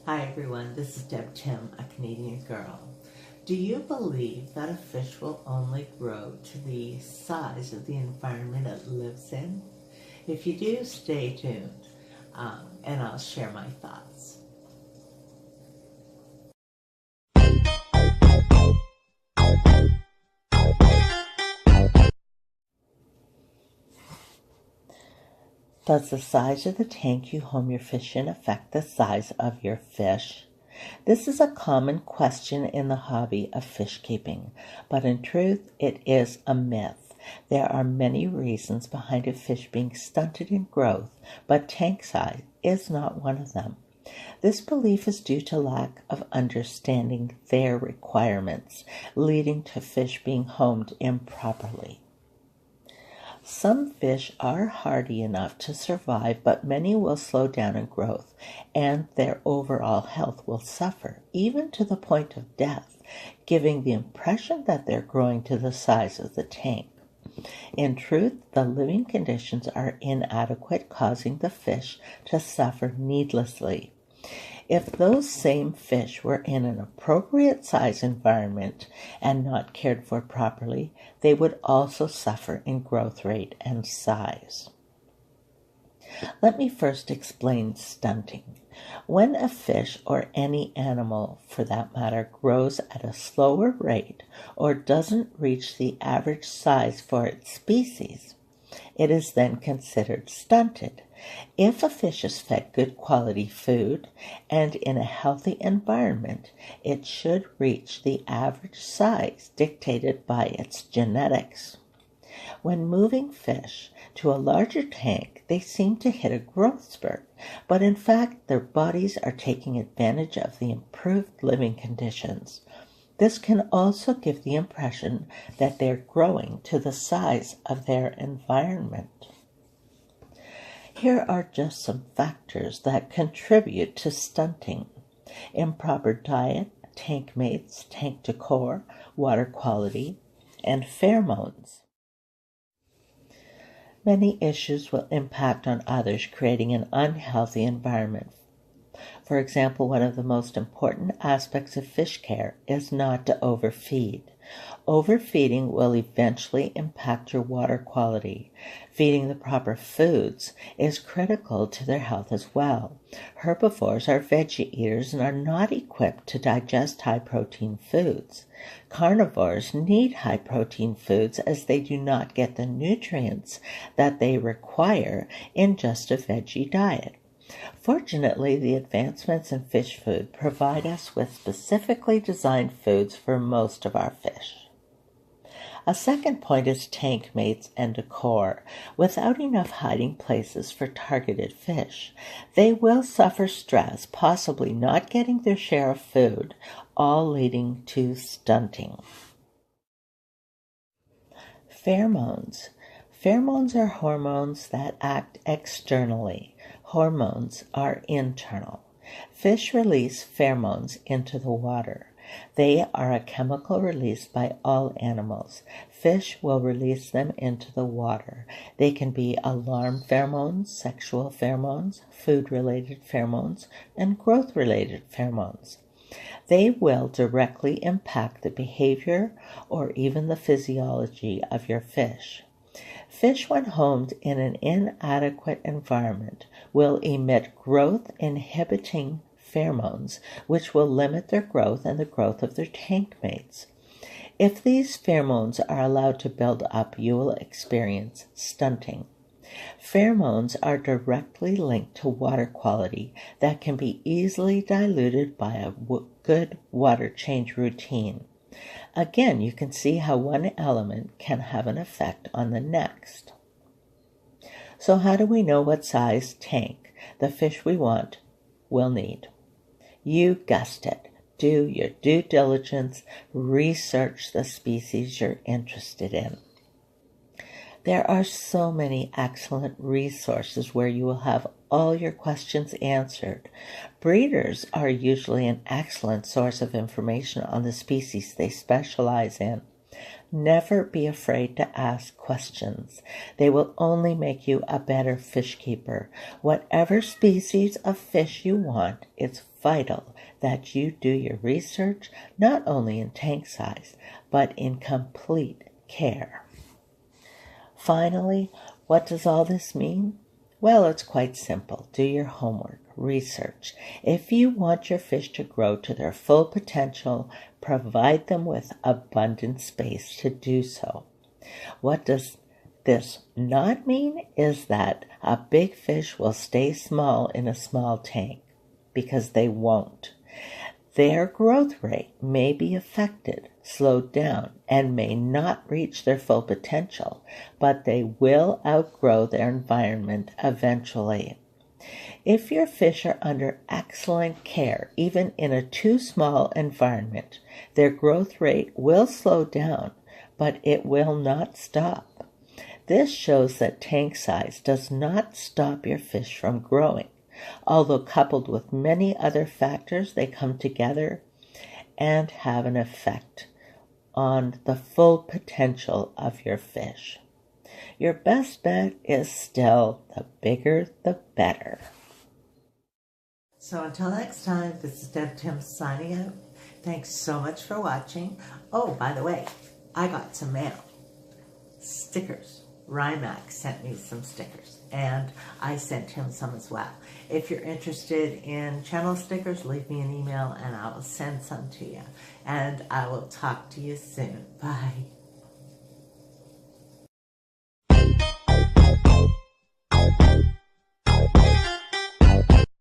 Hi everyone, this is Deb Tim, a Canadian girl. Do you believe that a fish will only grow to the size of the environment it lives in? If you do, stay tuned and I'll share my thoughts. Does the size of the tank you home your fish in affect the size of your fish? This is a common question in the hobby of fish keeping, but in truth it is a myth. There are many reasons behind a fish being stunted in growth, but tank size is not one of them. This belief is due to lack of understanding their requirements, leading to fish being homed improperly. Some fish are hardy enough to survive, but many will slow down in growth, and their overall health will suffer, even to the point of death, giving the impression that they're growing to the size of the tank. In truth, the living conditions are inadequate, causing the fish to suffer needlessly. If those same fish were in an appropriate size environment and not cared for properly, they would also suffer in growth rate and size. Let me first explain stunting. When a fish, or any animal for that matter, grows at a slower rate or doesn't reach the average size for its species, it is then considered stunted. If a fish is fed good quality food and in a healthy environment, it should reach the average size dictated by its genetics. When moving fish to a larger tank, they seem to hit a growth spurt, but in fact their bodies are taking advantage of the improved living conditions. This can also give the impression that they're growing to the size of their environment. Here are just some factors that contribute to stunting: improper diet, tank mates, tank decor, water quality, and pheromones. Many issues will impact on others, creating an unhealthy environment. For example, one of the most important aspects of fish care is not to overfeed. Overfeeding will eventually impact your water quality. Feeding the proper foods is critical to their health as well. Herbivores are veggie eaters and are not equipped to digest high-protein foods. Carnivores need high-protein foods as they do not get the nutrients that they require in just a veggie diet. Fortunately, the advancements in fish food provide us with specifically designed foods for most of our fish. A second point is tank mates and decor. Without enough hiding places for targeted fish, they will suffer stress, possibly not getting their share of food, all leading to stunting. Pheromones. Pheromones are hormones that act externally. Hormones are internal. Fish release pheromones into the water. They are a chemical released by all animals. Fish will release them into the water. They can be alarm pheromones, sexual pheromones, food-related pheromones, and growth-related pheromones. They will directly impact the behavior or even the physiology of your fish. Fish, when homed in an inadequate environment, will emit growth-inhibiting pheromones, which will limit their growth and the growth of their tank mates. If these pheromones are allowed to build up, you will experience stunting. Pheromones are directly linked to water quality that can be easily diluted by a good water change routine. Again, you can see how one element can have an effect on the next. So how do we know what size tank the fish we want will need? You guessed it. Do your due diligence. Research the species you're interested in. There are so many excellent resources where you will have all your questions answered. Breeders are usually an excellent source of information on the species they specialize in. Never be afraid to ask questions. They will only make you a better fish keeper. Whatever species of fish you want, it's vital that you do your research, not only in tank size, but in complete care. Finally, what does all this mean? Well, it's quite simple. Do your homework, research. If you want your fish to grow to their full potential, provide them with abundant space to do so. What does this not mean is that a big fish will stay small in a small tank, because they won't. Their growth rate may be affected, slowed down, and may not reach their full potential, but they will outgrow their environment eventually. If your fish are under excellent care, even in a too small environment, their growth rate will slow down, but it will not stop. This shows that tank size does not stop your fish from growing. Although coupled with many other factors, they come together and have an effect on the full potential of your fish. Your best bet is still the bigger the better. So until next time, this is Deb Tim signing out. Thanks so much for watching. Oh, by the way, I got some mail. Stickers. MAC sent me some stickers, and I sent him some as well. If you're interested in channel stickers, leave me an email and I will send some to you. And I will talk to you soon. Bye.